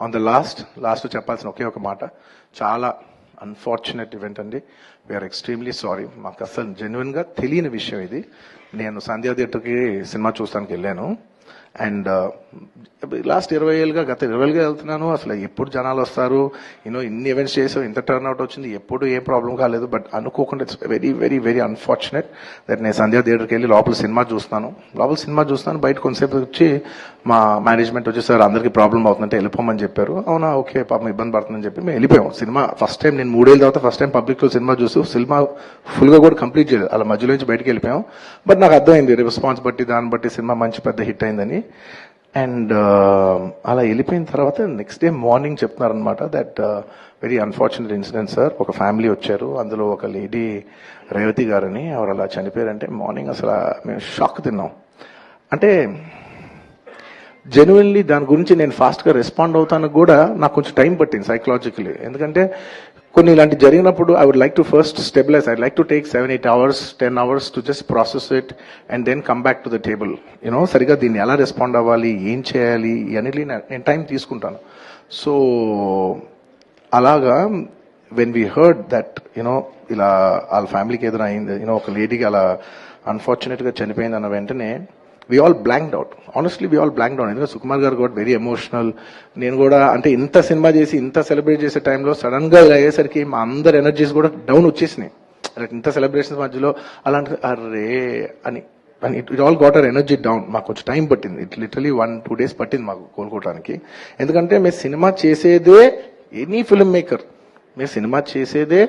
On the last చెప్పాల్సిన ఒకే ఒక మాట, చాలా అన్ఫార్చునేట్ ఈవెంట్ అండి. We are extremely sorry. మాకు అసలు జెన్యున్గా తెలియని విషయం ఇది. నేను సంధ్యా థియేటర్కి సినిమా చూస్తానికి వెళ్ళాను. అండ్ లాస్ట్ 20 ఏళ్ళుగా గత 20 ఏళ్ళుగా వెళ్తున్నాను. అసలు ఎప్పుడు జనాలు వస్తారు, ఇన్ని ఈవెంట్స్ చేసాం, ఇంత టర్న్అవుట్ వచ్చింది, ఎప్పుడు ఏం ప్రాబ్లం కాలేదు. బట్ అనుకోకుండా it's very very very unfortunate that నేను సంధ్యా థియేటర్కి వెళ్ళి లోపల సినిమా చూస్తున్నాను. బయట కొంతసేపు వచ్చి మా మేనేజ్మెంట్ వచ్చి, సార్ అందరికీ ప్రాబ్లం అవుతుందంటే వెళ్ళిపోమని చెప్పారు. అవునా, ఓకే, పాపం ఇబ్బంది పడుతుందని చెప్పి మేము వెళ్ళిపోయాం. సినిమా ఫస్ట్ టైం నేను 3 ఏళ్ళ తర్వాత ఫస్ట్ టైం పబ్లిక్లో సినిమా చూస్తూ సినిమా ఫుల్గా కూడా కంప్లీట్ చేయలేదు, అలా మధ్యలో నుంచి బయటకు వెళ్ళిపోయాం. బట్ నాకు అర్థమైంది రెస్పాన్స్ బట్టి, దాన్ని బట్టి సినిమా మంచి పెద్ద హిట్ అయిందని. అండ్ అలా వెళ్ళిపోయిన తర్వాత నెక్స్ట్ డే మార్నింగ్ చెప్తున్నారనమాట that very unfortunate incident sir. ఒక ఫ్యామిలీ వచ్చారు, అందులో ఒక లేడీ రేవతి గారని, ఎవరు అలా చనిపోయారంటే మార్నింగ్ అసలు మేము షాక్ తిన్నాం. అంటే జెన్యున్లీ దాని గురించి నేను ఫాస్ట్గా రెస్పాండ్ అవుతానికి కూడా నాకు కొంచెం టైం పట్టింది సైకలాజికలీ. ఎందుకంటే కొన్ని ఇలాంటి జరిగినప్పుడు I would like to first stabilise. I like to take 7-8 hours 10 hours to just process it and then come back to the table. సరిగా దీన్ని ఎలా రెస్పాండ్ అవ్వాలి, ఏం చేయాలి అన్నిటి నేను టైం తీసుకుంటాను. సో అలాగా వెన్ వీ హర్డ్ దట్ ఇలా వాళ్ళ ఫ్యామిలీకి ఏదైనా అయింది, ఒక లేడీకి అలా అన్ఫార్చునేట్గా చనిపోయింది అన్న వెంటనే we all blanked out. Honestly, we all blanked out. ఎందుకంటే సుకుమార్ గారు కూడా వెరీ ఎమోషనల్. నేను కూడా అంటే ఇంత సినిమా చేసి ఇంత సెలబ్రేట్ చేసే టైంలో సడన్ గా అయ్యేసరికి మా అందరి ఎనర్జీస్ కూడా డౌన్ వచ్చేసినాయి. ఇంత సెలబ్రేషన్స్ మధ్యలో అలాంటి అరే అని it all got our energy down. మాకు కొంచెం టైం పట్టింది. ఇట్ లిటరలీ 1-2 days పట్టింది మాకు కోలుకోవడానికి. ఎందుకంటే మీరు సినిమా చేసేదే, ఎనీ ఫిల్మ్ మేకర్ మీరు సినిమా చేసేదే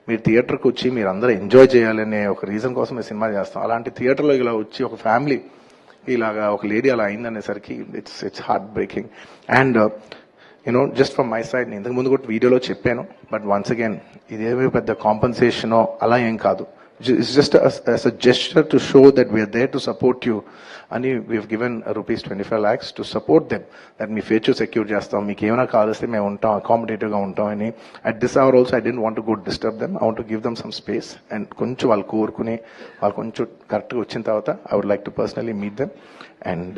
మీరు థియేటర్కి వచ్చి మీరు అందరూ ఎంజాయ్ చేయాలనే ఒక రీజన్ కోసం మేము సినిమా చేస్తాం. అలాంటి థియేటర్లో ఇలా వచ్చి ఒక ఫ్యామిలీ ఇలాగా ఒక లేడీ అలా అయిందనేసరికి it's heart breaking. And just from my side, నేను ఇంతకు ముందు కూడా వీడియోలో చెప్పాను, బట్ వన్స్ అగైన్ ఇదేమీ పెద్ద కాంపన్సేషనో అలా ఏం కాదు. It's just as a gesture to show that we are there to support you. And we have given rupees 25 lakhs to support them. That me future secure చేస్తాం, మీకు ఏమైనా కావాల్స్తే మేము ఉంటాం, accommodative గా ఉంటాం అని. At this hour also I didn't want to go disturb them. I want to give them some space. And కొంచెం వాళ్ళు కోరుకుని వాళ్ళు కొంచెం కరెక్ట్గా వచ్చిన తర్వాత I would like to personally meet them. And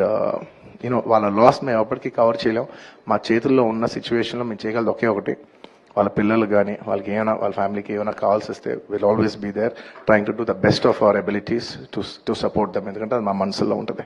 వాళ్ళ లాస్ మేము ఎప్పటికీ కవర్ చేయలేం. మా చేతుల్లో ఉన్న సిచ్యువేషన్లో మేము చేయగలదు ఒకే ఒకటి, వాళ్ళ పిల్లలు కానీ వాళ్ళకి ఏమైనా వాళ్ళ ఫ్యామిలీకి ఏమైనా కావాల్సి వస్తే will always be there trying to do the best of our abilities to support them. ఎందుకంటే అది మా మనసులో ఉంటుంది.